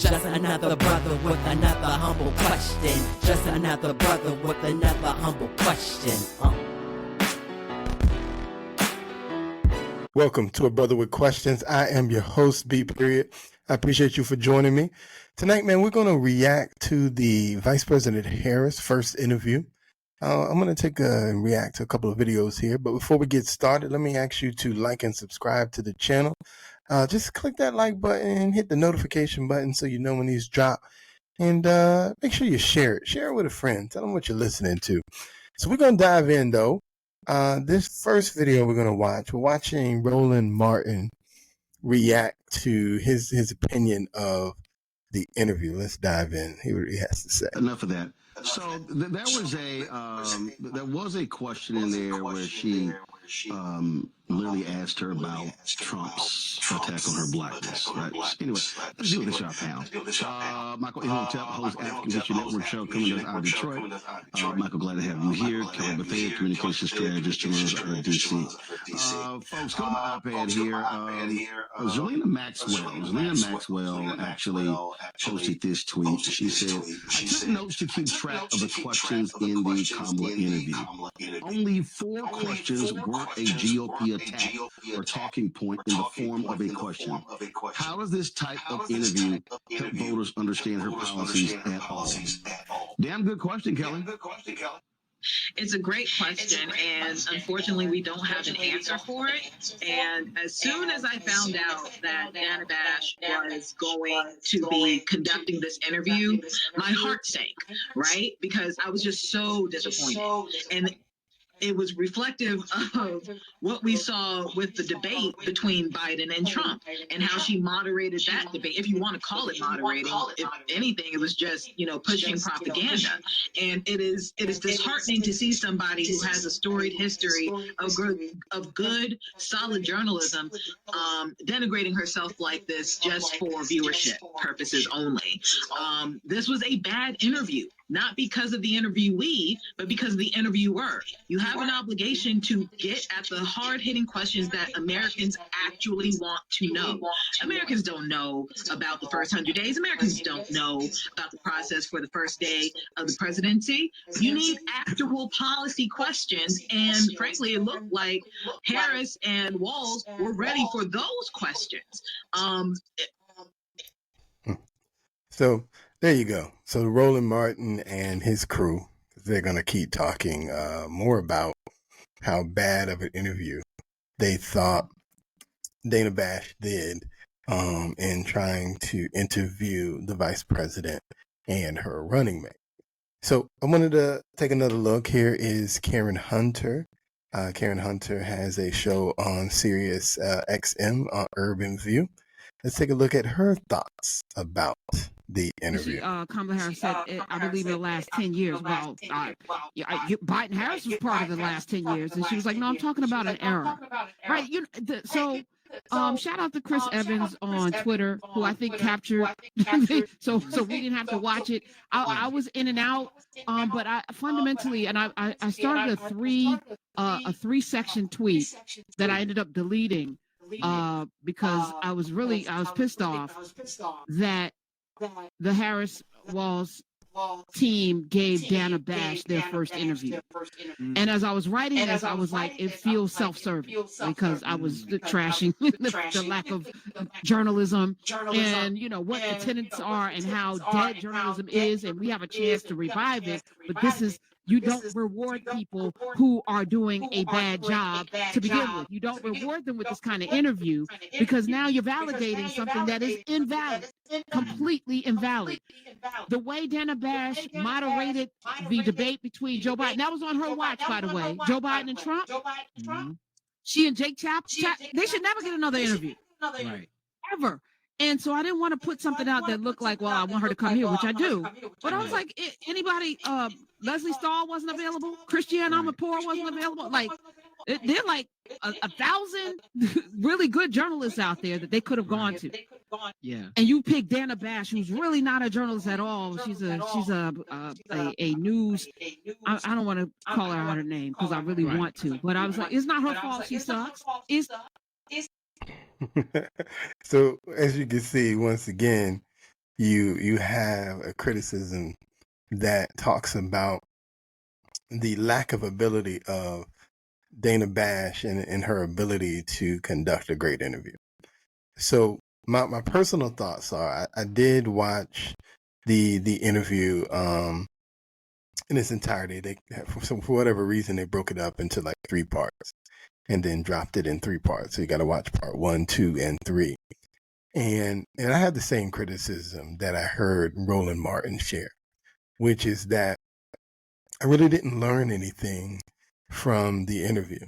Just another brother with another humble question. Just another brother with another humble question. Welcome to A Brother with Questions. I am your host, B. Period. I appreciate you for joining me. Tonight, man, we're going to react to the Vice President Harris' first interview. I'm going to take and react to a couple of videos here. But before we get started, let me ask you to like and subscribe to the channel. Just click that like button and hit the notification button so you know when these drop. And make sure you share it. Share it with a friend. Tell them what you're listening to. So we're going to dive in, though. This first video we're watching Roland Martin react to his opinion of the interview. Let's dive in. Hear what he has to say. Enough of that. So there was a question in there where she literally asked her about Trump's attack on her blackness. Right. Anyway, let's deal with this, y'all, pal. Michael Imhotep, host African History Network show coming to us out of Detroit. Michael, glad to have you here. Kelly Bethea, communication strategist, journalist out of DC. Folks, go to my iPad here. Zelina Maxwell actually posted this tweet. She said, "I took notes to keep track of the questions in the Kamala interview. Only 4 questions weren't a GOP attack or talking point in the form of a question. How does this type of interview help voters understand her policies at all?" Damn good question, Kelly. It's a great question, and unfortunately, we don't have an answer for it. And as soon as I found out that Dana Bash was going to be conducting this interview, my heart sank, right? Because I was just so disappointed. And it was reflective of what we saw with the debate between Biden and Trump and how she moderated that debate. If you want to call it moderating, if anything, it was just, pushing propaganda. And it is disheartening to see somebody who has a storied history of good, solid journalism denigrating herself like this just for viewership purposes only. This was a bad interview. Not because of the interviewee, but because of the interviewer. You have an obligation to get at the hard-hitting questions that Americans actually want to know. Americans don't know about the first 100 days. Americans don't know about the process for the first day of the presidency. You need actual policy questions, and frankly, it looked like Harris and Walz were ready for those questions. So there you go. So Roland Martin and his crew, they're going to keep talking more about how bad of an interview they thought Dana Bash did in trying to interview the vice president and her running mate. So I wanted to take another look. Here is Karen Hunter. Karen Hunter has a show on Sirius XM on Urban View. Let's take a look at her thoughts about the interview. Kamala Harris said, I believe in the last 10 years. Well, Biden Harris was part of the last 10 years. And she was like, no, I'm talking about an era. Right. Shout out to Chris Evans on Twitter, who I think captured. so we didn't have to watch it. I was in and out. But I fundamentally, and I started a 3-section tweet that I ended up deleting. Because I was pissed off that the Harris-Walz team gave Dana Bash their first interview. And as I was writing this, I was like, it feels self-serving because I was trashing the lack of journalism and, what the tenets are and how dead journalism is. And we have a chance to revive it. But you don't reward people who are doing a bad job to begin with. You don't reward them with this kind of interview because now you're validating something that is invalid, completely invalid. The way Dana Bash moderated the debate between Joe Biden, that was on her watch, by the way, Joe Biden and Trump. She and Jake they should never get another interview. Right. Ever. And so I didn't want to put something out that looked like, well, I want her to come here, which I do. But I was like, anybody, Leslie Stahl wasn't available. Christiane Amanpour wasn't available. Like, they're like 1,000 really good journalists out there that they could have gone to. Yeah. And you pick Dana Bash, who's really not a journalist at all. She's a news. I don't want to call her out her name because I really want to. But I was like, it's not her fault. She sucks. So as you can see, once again, you have a criticism that talks about the lack of ability of Dana Bash and her ability to conduct a great interview. So my personal thoughts are I did watch the interview in its entirety. They for whatever reason they broke it up into like 3 parts and then dropped it in 3 parts. So you got to watch part 1, 2, and 3. And I had the same criticism that I heard Roland Martin share, which is that I really didn't learn anything from the interview.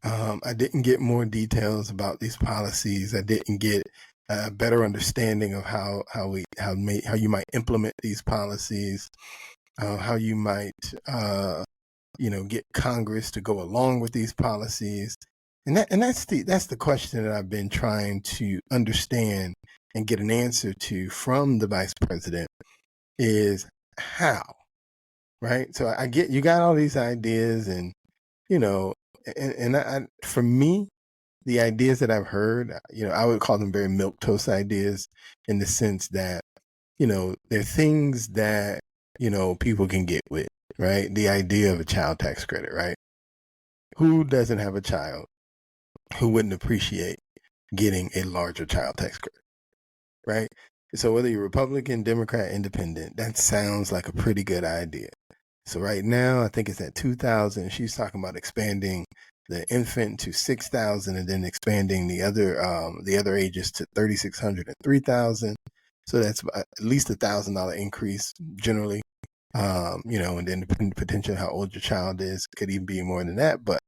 I didn't get more details about these policies. I didn't get a better understanding of how you might implement these policies, how you might get Congress to go along with these policies, and that's the question that I've been trying to understand and get an answer to from the vice president is how, right? So I get you got all these ideas, and I, for me, the ideas that I've heard, I would call them very milquetoast ideas in the sense that, they're things that, people can get with, right? The idea of a child tax credit, right? Who doesn't have a child who wouldn't appreciate getting a larger child tax credit, right? So whether you're Republican, Democrat, Independent, that sounds like a pretty good idea. So right now, I think it's at 2,000. She's talking about expanding the infant to 6,000 and then expanding the other ages to 3,600 and 3,000. So that's at least $1,000 increase generally. And then potentially how old your child is could even be more than that. But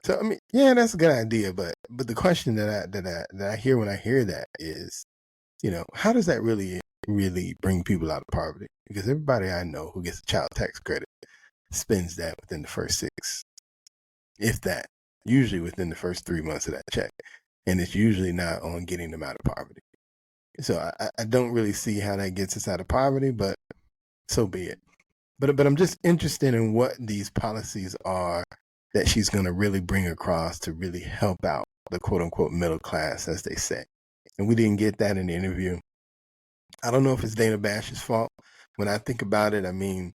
so I mean, yeah, that's a good idea. But the question that I hear when I hear that is, how does that really bring people out of poverty? Because everybody I know who gets a child tax credit spends that within the first 6, if that, usually within the first 3 months of that check. And it's usually not on getting them out of poverty. So I don't really see how that gets us out of poverty, but so be it. But I'm just interested in what these policies are that she's going to really bring across to really help out the quote unquote middle class, as they say. And we didn't get that in the interview. I don't know if it's Dana Bash's fault. When I think about it, I mean,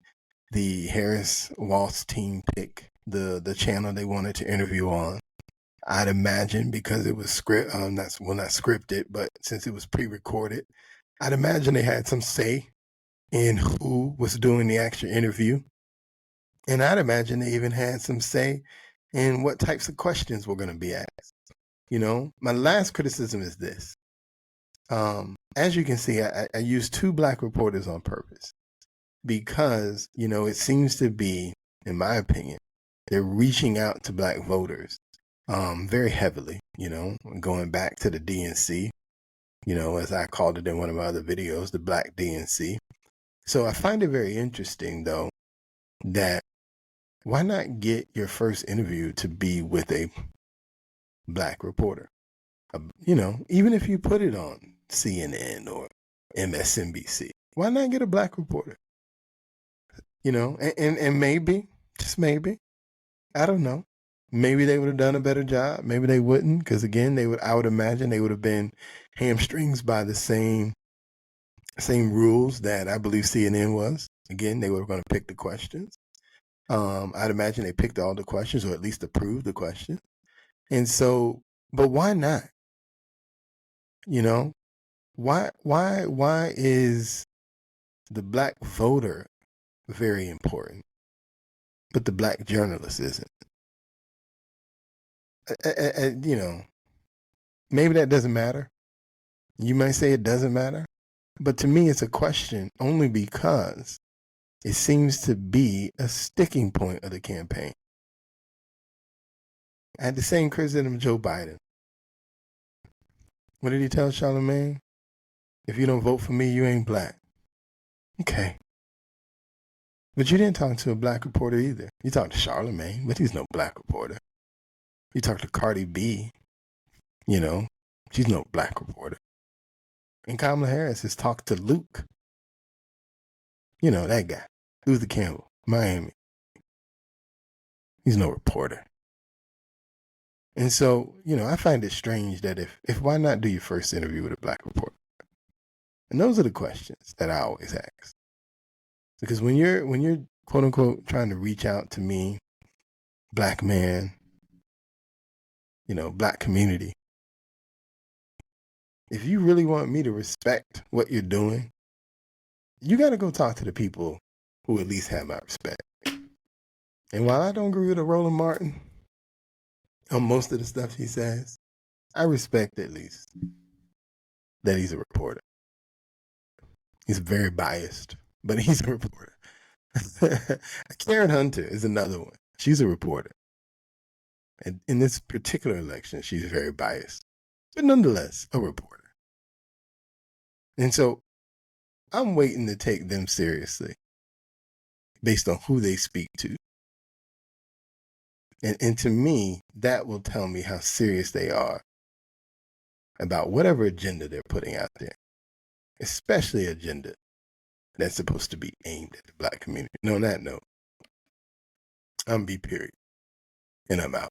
the Harris Waltz team picked the channel they wanted to interview on. I'd imagine because it was not scripted, but since it was pre-recorded, I'd imagine they had some say in who was doing the actual interview. And I'd imagine they even had some say in what types of questions were going to be asked. My last criticism is this. As you can see, I used 2 Black reporters on purpose because, it seems to be, in my opinion, they're reaching out to Black voters very heavily, going back to the DNC, as I called it in one of my other videos, the Black DNC. So I find it very interesting, though, that why not get your first interview to be with a Black reporter? Even if you put it on CNN or MSNBC, why not get a Black reporter? And maybe, just maybe, I don't know, maybe they would have done a better job. Maybe they wouldn't, because again, I would imagine they would have been hamstrings by the same rules that I believe CNN was. Again, they were going to pick the questions. I'd imagine they picked all the questions, or at least approved the questions. And so, but why not? Why is the Black voter very important, but the Black journalist isn't? Maybe that doesn't matter. You might say it doesn't matter, but to me, it's a question only because it seems to be a sticking point of the campaign. I had the same criticism of Joe Biden. What did he tell Charlemagne? If you don't vote for me, you ain't Black. Okay. But you didn't talk to a Black reporter either. You talked to Charlemagne, but he's no Black reporter. You talked to Cardi B, she's no Black reporter. And Kamala Harris has talked to Luke. That guy, Luther Campbell, Miami. He's no reporter. And so, I find it strange that if why not do your first interview with a Black reporter? And those are the questions that I always ask. Because when you're quote unquote trying to reach out to me, black man, black community, if you really want me to respect what you're doing, you got to go talk to the people who at least have my respect. And while I don't agree with Roland Martin on most of the stuff he says, I respect at least that he's a reporter. He's very biased, but he's a reporter. Karen Hunter is another one. She's a reporter. And in this particular election, she's very biased, but nonetheless, a reporter. And so I'm waiting to take them seriously based on who they speak to. And to me, that will tell me how serious they are about whatever agenda they're putting out there, especially agenda that's supposed to be aimed at the black community. And on that note, I'm B. Period, and I'm out.